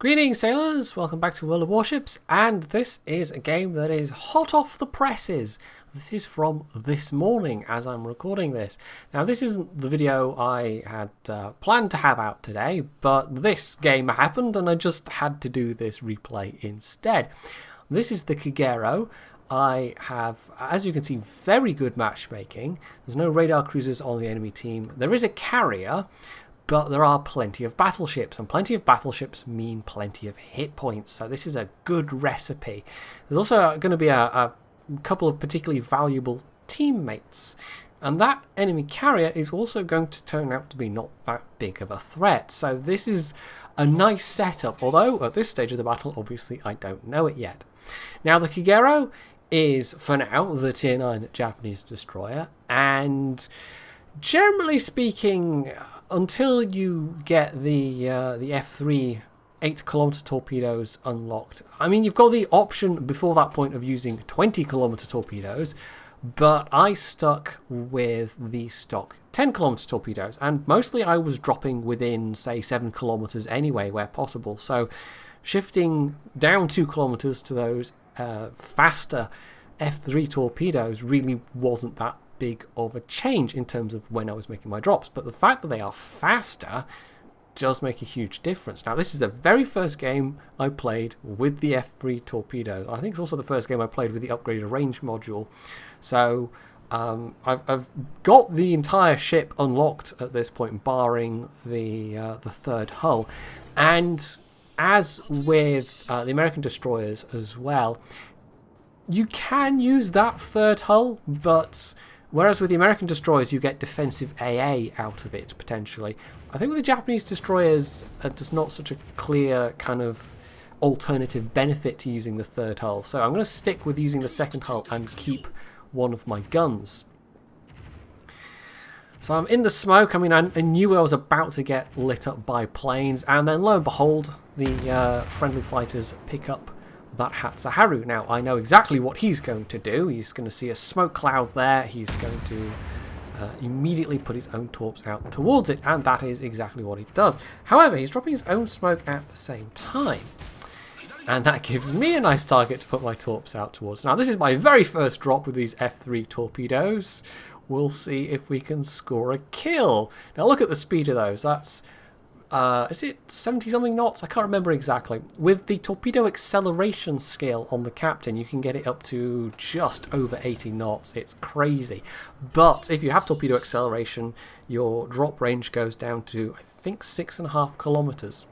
Greetings sailors, welcome back to World of Warships, and this is a game that is hot off the presses. This is from this morning as I'm recording this. Now this isn't the video I had planned to have out today, but this game happened and I just had to do this replay instead. This is the Kagero. I have, as you can see, very good matchmaking. There's no radar cruisers on the enemy team. There is a carrier, but there are plenty of battleships, and plenty of battleships mean plenty of hit points, so this is a good recipe. There's also going to be a couple of particularly valuable teammates, and that enemy carrier is also going to turn out to be not that big of a threat, so this is a nice setup, although at this stage of the battle, obviously, I don't know it yet. Now, the Kagero is, for now, the Tier 9 Japanese destroyer, and generally speaking, until you get the F3 8km torpedoes unlocked, I mean, you've got the option before that point of using 20km torpedoes, but I stuck with the stock 10km torpedoes, and mostly I was dropping within, say, 7km anyway, where possible, so shifting down 2km to those faster F3 torpedoes really wasn't that big of a change in terms of when I was making my drops, but the fact that they are faster does make a huge difference. Now, this is the very first game I played with the F3 torpedoes. I think it's also the first game I played with the upgraded range module, so I've got the entire ship unlocked at this point, barring the third hull, and as with the American destroyers as well, you can use that third hull, but whereas with the American destroyers you get defensive AA out of it, potentially, I think with the Japanese destroyers there's not such a clear kind of alternative benefit to using the third hull. So I'm going to stick with using the second hull and keep one of my guns. So I'm in the smoke. I mean, I knew I was about to get lit up by planes, and then lo and behold, the friendly fighters pick up that Hatsuharu. Now, I know exactly what he's going to do. He's going to see a smoke cloud there. He's going to immediately put his own torps out towards it, and that is exactly what he does. However, he's dropping his own smoke at the same time, and that gives me a nice target to put my torps out towards. Now, this is my very first drop with these F3 torpedoes. We'll see if we can score a kill. Now, look at the speed of those. That's is it 70-something knots? I can't remember exactly. With the torpedo acceleration scale on the Captain, you can get it up to just over 80 knots. It's crazy. But if you have torpedo acceleration, your drop range goes down to, I think, 6.5 kilometers.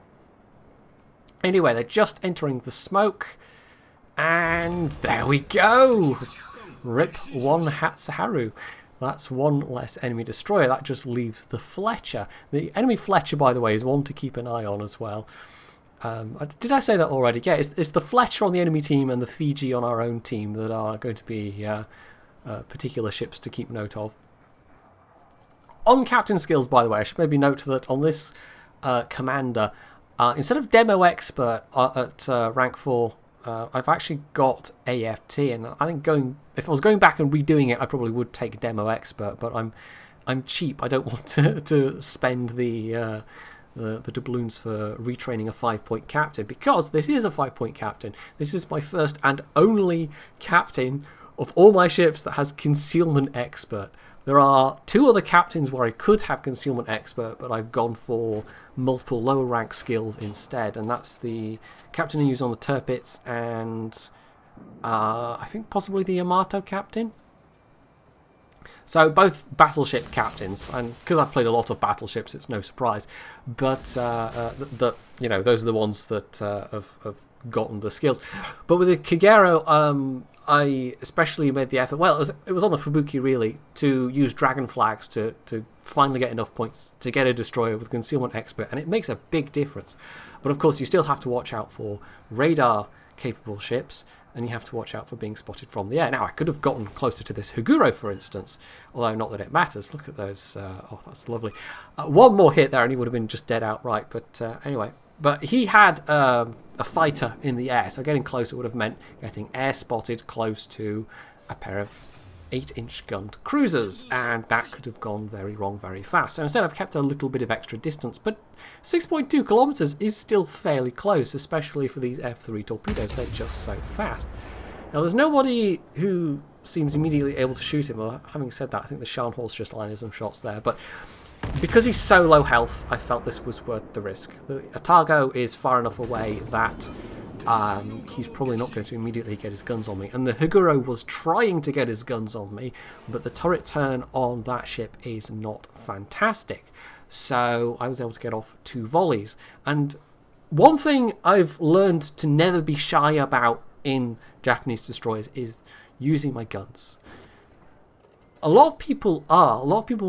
Anyway, they're just entering the smoke, and there we go! Rip one Hatsuharu. That's one less enemy destroyer. That just leaves the Fletcher. The enemy Fletcher, by the way, is one to keep an eye on as well. Did I say that already? Yeah, it's the Fletcher on the enemy team and the Fiji on our own team that are going to be particular ships to keep note of. On captain skills, by the way, I should maybe note that on this commander, instead of demo expert at rank 4, I've actually got AFT, and I think if I was going back and redoing it, I probably would take demo expert, but I'm cheap. I don't want to spend the doubloons for retraining a 5-point captain, because this is a 5-point captain. This is my first and only captain of all my ships that has concealment expert. There are 2 other captains where I could have concealment expert, but I've gone for multiple lower rank skills instead, and that's the captain I use on the Tirpitz and I think possibly the Yamato captain. So both battleship captains, and because I've played a lot of battleships, it's no surprise. But those are the ones that have gotten the skills. But with the Kagero, I especially made the effort. Well, it was on the Fubuki really to use dragon flags to finally get enough points to get a destroyer with concealment expert, and it makes a big difference. But of course, you still have to watch out for radar capable ships, and you have to watch out for being spotted from the air. Now, I could have gotten closer to this Kagero, for instance, although not that it matters. Look at those. Oh, that's lovely. One more hit there, and he would have been just dead outright. But anyway, but he had a fighter in the air, so getting closer would have meant getting air spotted close to a pair of 8-inch gunned cruisers, and that could have gone very wrong very fast. So instead I've kept a little bit of extra distance, but 6.2 kilometers is still fairly close, especially for these F3 torpedoes. They're just so fast. Now there's nobody who seems immediately able to shoot him. Well, having said that, I think the Scharnhorst just landed some shots there, but because he's so low health, I felt this was worth the risk. The Atago is far enough away that he's probably not going to immediately get his guns on me. And the Kagero was trying to get his guns on me, but the turret turn on that ship is not fantastic. So I was able to get off 2 volleys. And one thing I've learned to never be shy about in Japanese destroyers is using my guns. A lot of people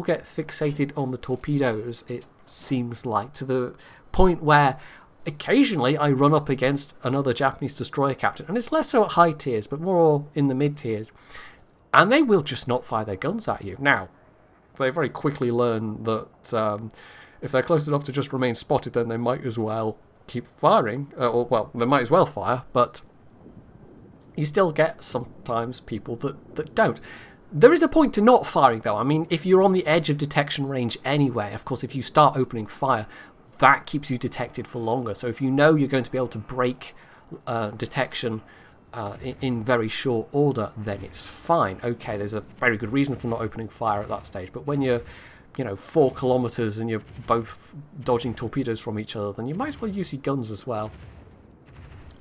get fixated on the torpedoes, it seems like, to the point where occasionally I run up against another Japanese destroyer captain, and it's less so at high tiers, but more in the mid tiers, and they will just not fire their guns at you. Now, they very quickly learn that if they're close enough to just remain spotted, then they might as well keep firing, well, they might as well fire, but you still get sometimes people that don't. There is a point to not firing, though. I mean, if you're on the edge of detection range anyway, of course, if you start opening fire, that keeps you detected for longer. So if you know you're going to be able to break detection in very short order, then it's fine. Okay, there's a very good reason for not opening fire at that stage. But when you're, 4 kilometers and you're both dodging torpedoes from each other, then you might as well use your guns as well.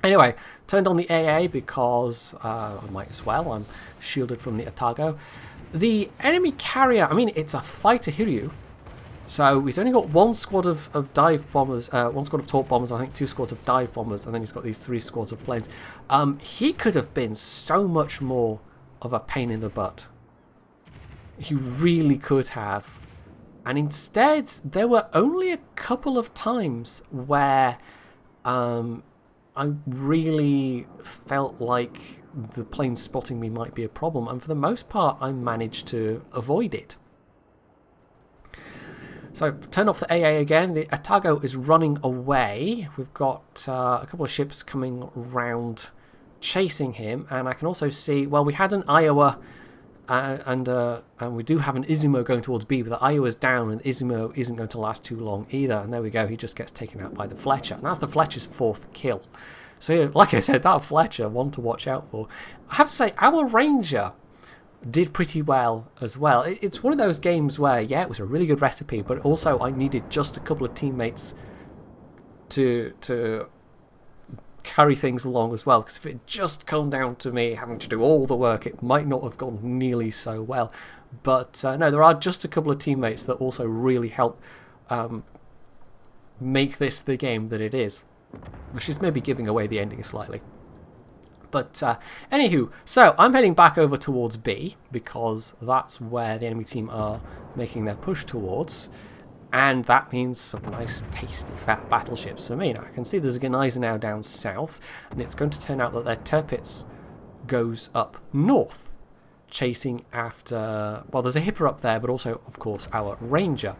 Anyway, turned on the AA because I might as well. I'm shielded from the Atago. The enemy carrier, I mean, it's a fighter Hiryu, so he's only got 1 squad of dive bombers, 1 squad of torp bombers, I think 2 squads of dive bombers, and then he's got these 3 squads of planes. He could have been so much more of a pain in the butt. He really could have. And instead, there were only a couple of times where I really felt like the plane spotting me might be a problem, and for the most part I managed to avoid it. So turn off the AA again. The Atago is running away. We've got a couple of ships coming round chasing him, and I can also see, well, we had an Iowa and we do have an Izumo going towards B, but the Iowa's down and the Izumo isn't going to last too long either. And there we go, he just gets taken out by the Fletcher. And that's the Fletcher's 4th kill. So yeah, like I said, that Fletcher, one to watch out for. I have to say, our Ranger did pretty well as well. It's one of those games where, yeah, it was a really good recipe, but also I needed just a couple of teammates to carry things along as well, because if it just come down to me having to do all the work, it might not have gone nearly so well. But no, there are just a couple of teammates that also really help make this the game that it is, which is maybe giving away the ending slightly. But anywho, so I'm heading back over towards B, because that's where the enemy team are making their push towards. And that means some nice, tasty, fat battleships for me. Now, I can see there's a Gneisenau down south, and it's going to turn out that their Tirpitz goes up north, chasing after... Well, there's a Hipper up there, but also, of course, our Ranger.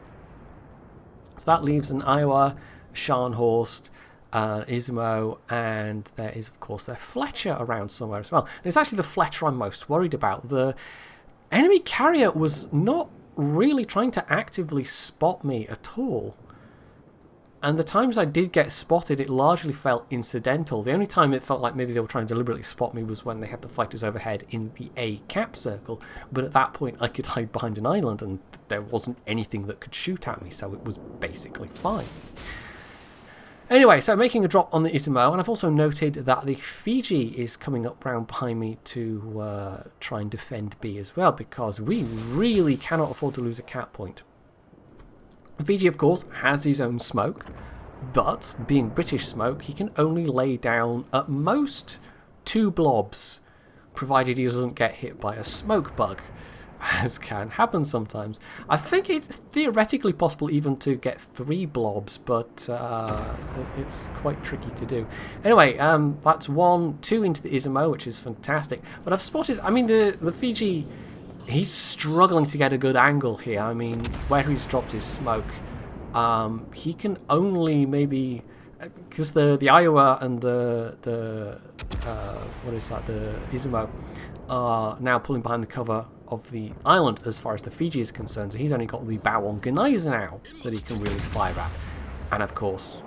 So that leaves an Iowa, Scharnhorst, Izumo, and there is, of course, their Fletcher around somewhere as well. And it's actually the Fletcher I'm most worried about. The enemy carrier was not really trying to actively spot me at all, and the times I did get spotted, it largely felt incidental. The only time it felt like maybe they were trying to deliberately spot me was when they had the fighters overhead in the A cap circle, but at that point I could hide behind an island and there wasn't anything that could shoot at me, so it was basically fine. Anyway, so making a drop on the Izumo, and I've also noted that the Fiji is coming up round behind me to try and defend B as well, because we really cannot afford to lose a cap point. The Fiji, of course, has his own smoke, but being British smoke, he can only lay down at most 2 blobs, provided he doesn't get hit by a smoke bug, as can happen sometimes. I think it's theoretically possible even to get 3 blobs, but it's quite tricky to do. Anyway, that's 1, 2 into the Izumo, which is fantastic. But I've spotted, I mean, the Fiji, he's struggling to get a good angle here. I mean, where he's dropped his smoke, he can only maybe... Because the Iowa and the what is that, the Izumo, are now pulling behind the cover of the island as far as the Fiji is concerned. So he's only got the bow on Gneisenau now that he can really fire at. And of course,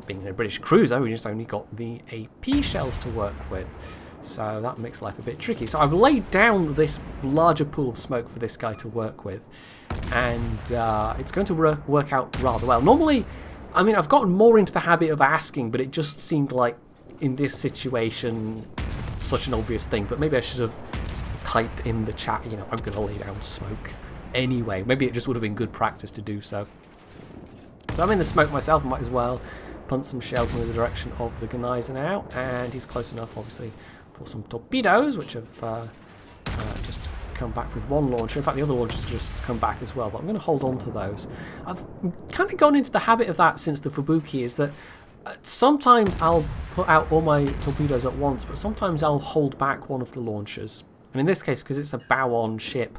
being a British cruiser, he's only got the AP shells to work with. So that makes life a bit tricky. So I've laid down this larger pool of smoke for this guy to work with. And it's going to work out rather well. Normally, I mean, I've gotten more into the habit of asking, but it just seemed like in this situation such an obvious thing. But maybe I should have typed in the chat, you know, I'm going to lay down smoke anyway. Maybe it just would have been good practice to do so. So I'm in the smoke myself, I might as well punt some shells in the direction of the Gneisenau. And he's close enough, obviously, for some torpedoes, which have just come back with one launcher. In fact, the other launcher's just come back as well, but I'm going to hold on to those. I've kind of gone into the habit of that since the Fubuki, is that sometimes I'll put out all my torpedoes at once, but sometimes I'll hold back one of the launchers. And in this case, because it's a bow-on ship,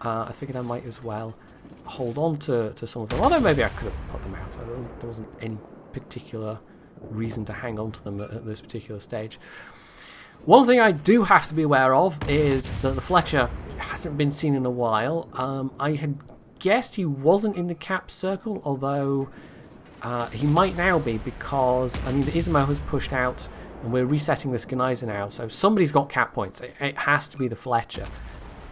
I figured I might as well hold on to some of them. Although maybe I could have put them out. There wasn't any particular reason to hang on to them at this particular stage. One thing I do have to be aware of is that the Fletcher hasn't been seen in a while. I had guessed he wasn't in the cap circle, although he might now be, because, I mean, the Izumo has pushed out and we're resetting this Gneisenau, so somebody's got cap points. It has to be the Fletcher.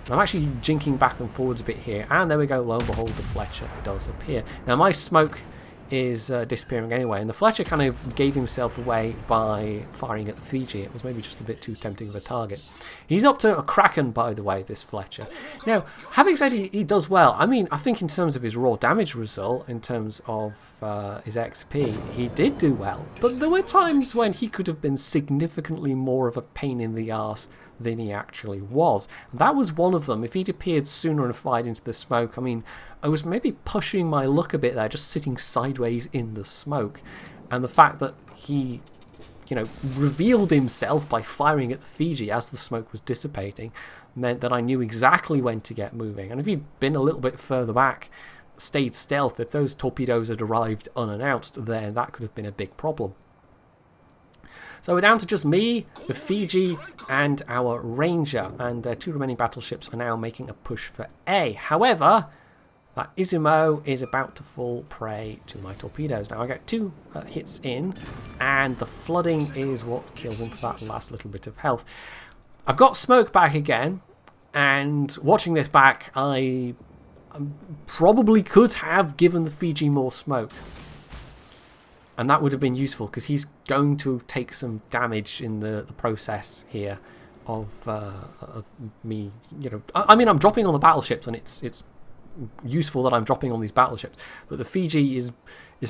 And I'm actually jinking back and forwards a bit here, and there we go, lo and behold, the Fletcher does appear. Now my smoke is disappearing anyway, and the Fletcher kind of gave himself away by firing at the Fiji. It was maybe just a bit too tempting of a target. He's up to a Kraken, by the way, this Fletcher. Now, having said he does well, I mean, I think in terms of his raw damage result, in terms of his XP, he did do well, but there were times when he could have been significantly more of a pain in the arse than he actually was. And that was one of them. If he'd appeared sooner and fired into the smoke, I mean, I was maybe pushing my luck a bit there, just sitting sideways in the smoke. And the fact that he, you know, revealed himself by firing at the Fiji as the smoke was dissipating meant that I knew exactly when to get moving. And if he'd been a little bit further back, stayed stealth, if those torpedoes had arrived unannounced, then that could have been a big problem. So we're down to just me, the Fiji, and our Ranger, and their two remaining battleships are now making a push for A. However, that Izumo is about to fall prey to my torpedoes. Now I get two hits in, and the flooding is what kills him for that last little bit of health. I've got smoke back again, and watching this back, I probably could have given the Fiji more smoke. And that would have been useful, because he's going to take some damage in the process here of me, you know. I mean, I'm dropping on the battleships, and it's useful that I'm dropping on these battleships. But the Fiji is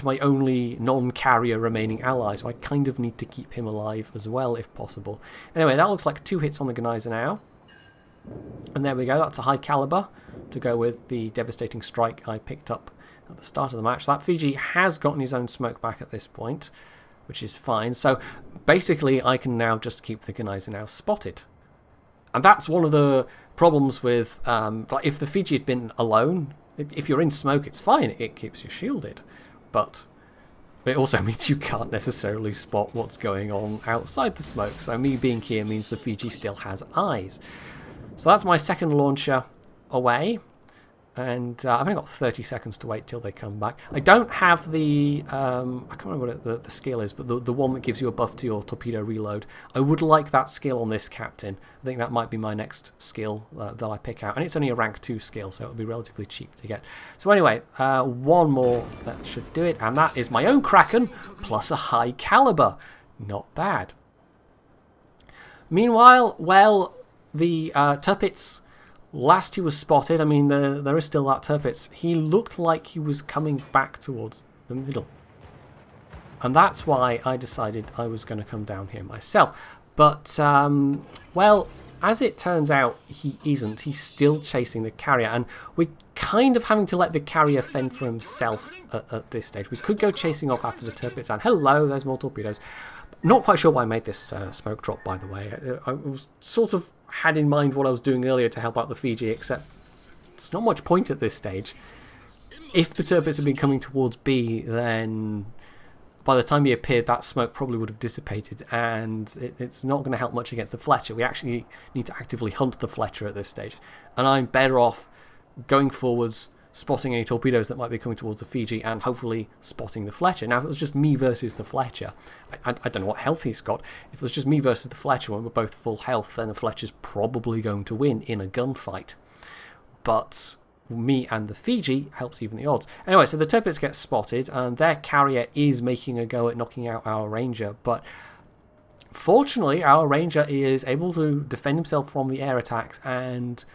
my only non-carrier remaining ally, so I kind of need to keep him alive as well, if possible. Anyway, that looks like 2 hits on the Gneisenau. And there we go, that's a high caliber to go with the devastating strike I picked up at the start of the match. That Fiji has gotten his own smoke back at this point, which is fine. So basically I can now just keep the Gneisenau spotted. And that's one of the problems with, like if the Fiji had been alone, if you're in smoke it's fine, it keeps you shielded. But it also means you can't necessarily spot what's going on outside the smoke. So me being here means the Fiji still has eyes. So that's my second launcher away. And I've only got 30 seconds to wait till they come back. I don't have the, I can't remember what the skill is, but the one that gives you a buff to your torpedo reload. I would like that skill on this captain. I think that might be my next skill that I pick out. And it's only a rank 2 skill, so it'll be relatively cheap to get. So anyway, one more, that should do it. And that is my own Kraken, plus a high caliber. Not bad. Meanwhile, well, the Tirpitz, last he was spotted, I mean, there is still that Tirpitz, he looked like he was coming back towards the middle. And that's why I decided I was going to come down here myself. But, well, as it turns out, he isn't. He's still chasing the carrier. And we're kind of having to let the carrier fend for himself at this stage. We could go chasing off after the Tirpitz. And hello, there's more torpedoes. Not quite sure why I made this smoke drop, by the way. I was sort of had in mind what I was doing earlier to help out the Fiji, except there's not much point at this stage. If the Tirpitz had been coming towards B, then by the time he appeared, that smoke probably would have dissipated, and it's not going to help much against the Fletcher. We actually need to actively hunt the Fletcher at this stage, and I'm better off going forwards, spotting any torpedoes that might be coming towards the Fiji, and hopefully spotting the Fletcher. Now, if it was just me versus the Fletcher, I don't know what health he's got. If it was just me versus the Fletcher when we're both full health, then the Fletcher's probably going to win in a gunfight. But me and the Fiji helps even the odds. Anyway, so the torpedoes get spotted, and their carrier is making a go at knocking out our Ranger, but fortunately our Ranger is able to defend himself from the air attacks, and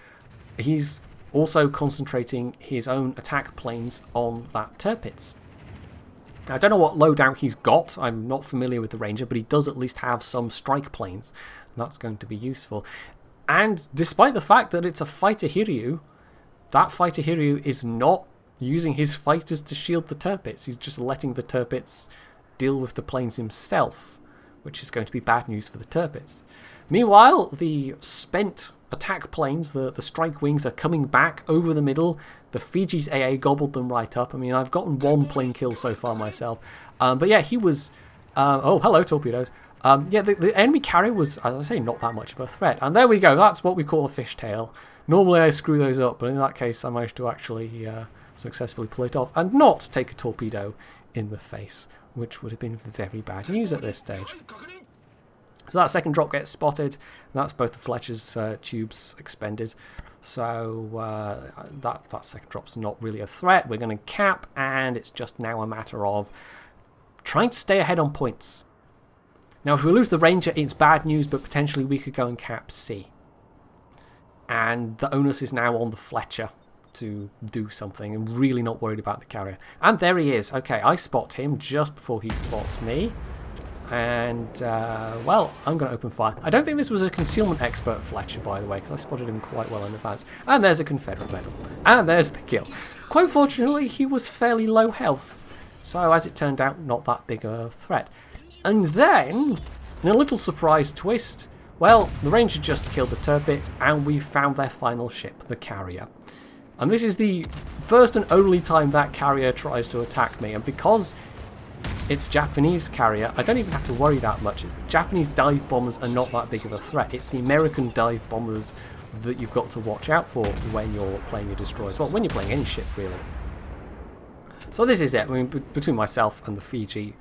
he's also concentrating his own attack planes on that torpedoes. Now, I don't know what loadout he's got, I'm not familiar with the Ranger, but he does at least have some strike planes, and that's going to be useful. And despite the fact that it's a fighter Hiryu, that fighter Hiryu is not using his fighters to shield the torpedoes. He's just letting the torpedoes deal with the planes himself, which is going to be bad news for the torpedoes. Meanwhile, the spent attack planes, the strike wings, are coming back over the middle. The Fiji's AA gobbled them right up. I mean, I've gotten one plane kill so far myself. But yeah, he was... oh, hello, torpedoes. Yeah, the enemy carrier was, as I say, not that much of a threat. And there we go. That's what we call a fishtail. Normally I screw those up, but in that case I managed to actually successfully pull it off and not take a torpedo in the face, which would have been very bad news at this stage. So that second drop gets spotted, and that's both the Fletcher's tubes expended. So that second drop's not really a threat. We're going to cap, and it's just now a matter of trying to stay ahead on points. Now, if we lose the Ranger, it's bad news, but potentially we could go and cap C. And the onus is now on the Fletcher to do something. I'm really not worried about the carrier. And there he is. Okay, I spot him just before he spots me. And, well, I'm going to open fire. I don't think this was a concealment expert Fletcher, by the way, because I spotted him quite well in advance. And there's a Confederate medal. And there's the kill. Quite fortunately, he was fairly low health. So, as it turned out, not that big a threat. And then, in a little surprise twist, well, the Ranger just killed the torpedoes, and we found their final ship, the carrier. And this is the first and only time that carrier tries to attack me, and because it's Japanese carrier, I don't even have to worry that much. Japanese dive bombers are not that big of a threat. It's the American dive bombers that you've got to watch out for when you're playing your destroyers. Well, when you're playing any ship, really. So this is it. I mean, between myself and the Fiji,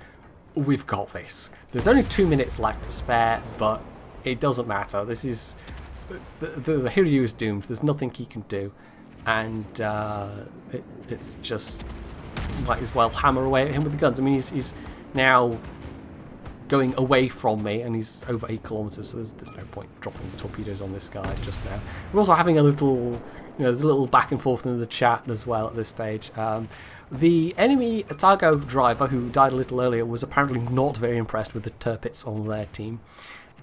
we've got this. There's only 2 minutes left to spare, but it doesn't matter. This is... The Hiryu is doomed. There's nothing he can do. And it's just... might as well hammer away at him with the guns. I mean, he's now going away from me, and he's over 8 kilometers, so there's no point dropping torpedoes on this guy just now. We're also having a little... there's a little back and forth in the chat as well at this stage. The enemy Otago driver, who died a little earlier, was apparently not very impressed with the torpedoes on their team.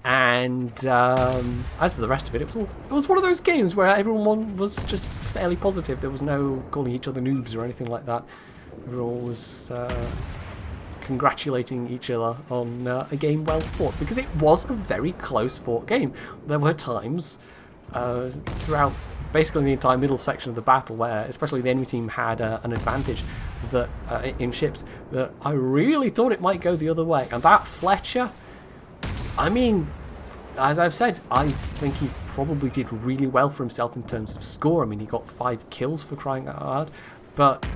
And as for the rest of it, it was one of those games where everyone was just fairly positive. There was no calling each other noobs or anything like that. Everyone was congratulating each other on a game well fought, because it was a very close fought game. There were times throughout basically the entire middle section of the battle where especially the enemy team had an advantage that in ships that I really thought it might go the other way. And that Fletcher, I mean, as I've said, I think he probably did really well for himself in terms of score. I mean, he got 5 kills for crying out loud, but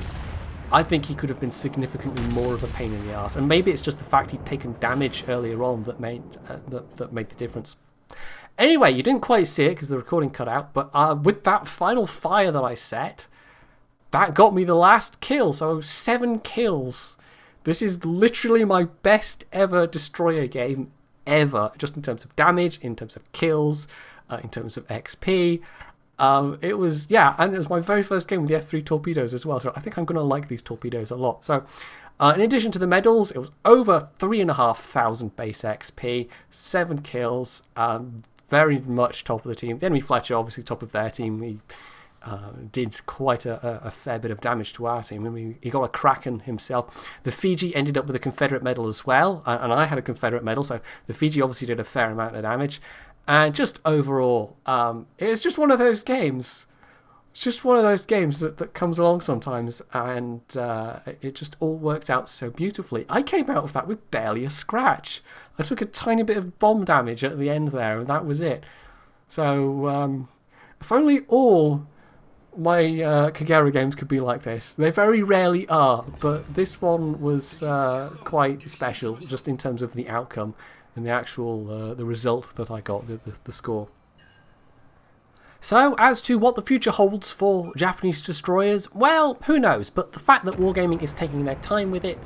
I think he could have been significantly more of a pain in the arse. And maybe it's just the fact he'd taken damage earlier on that made that made the difference. Anyway, you didn't quite see it because the recording cut out, but with that final fire that I set, that got me the last kill, so 7 kills. This is literally my best ever destroyer game ever, just in terms of damage, in terms of kills, in terms of XP. It was, yeah, and it was my very first game with the F3 torpedoes as well, so I think I'm going to like these torpedoes a lot. So, in addition to the medals, it was over 3,500 base XP, 7 kills, very much top of the team. The enemy Fletcher, obviously top of their team, he did quite a fair bit of damage to our team. I mean, he got a Kraken himself. The Fiji ended up with a Confederate medal as well, and I had a Confederate medal, so the Fiji obviously did a fair amount of damage. And just overall, it was just one of those games It's just one of those games that comes along sometimes, and it just all worked out so beautifully. I came out of that with barely a scratch. I took a tiny bit of bomb damage at the end there, and that was it. So, if only all my Kagero games could be like this. They very rarely are, but this one was quite special, just in terms of the outcome and the actual the result that I got, the score. So, as to what the future holds for Japanese destroyers, well, who knows, but the fact that Wargaming is taking their time with it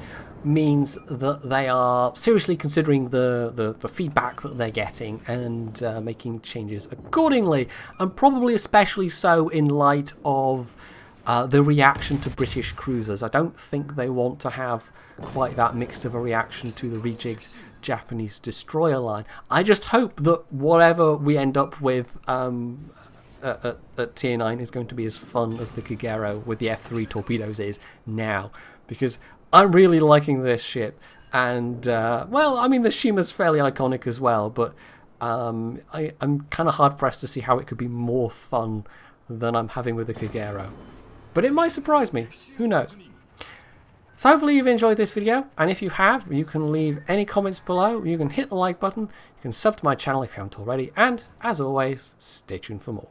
means that they are seriously considering the feedback that they're getting and making changes accordingly, and probably especially so in light of the reaction to British cruisers. I don't think they want to have quite that mixed of a reaction to the rejigged Japanese destroyer line. I just hope that whatever we end up with at Tier 9 is going to be as fun as the Kagero with the F3 torpedoes is now, because I'm really liking this ship, and well, I mean, the Shima's fairly iconic as well, but I'm kind of hard pressed to see how it could be more fun than I'm having with the Kagero, but it might surprise me, who knows. So hopefully you've enjoyed this video, and if you have, you can leave any comments below, you can hit the like button, you can sub to my channel if you haven't already, and as always, stay tuned for more.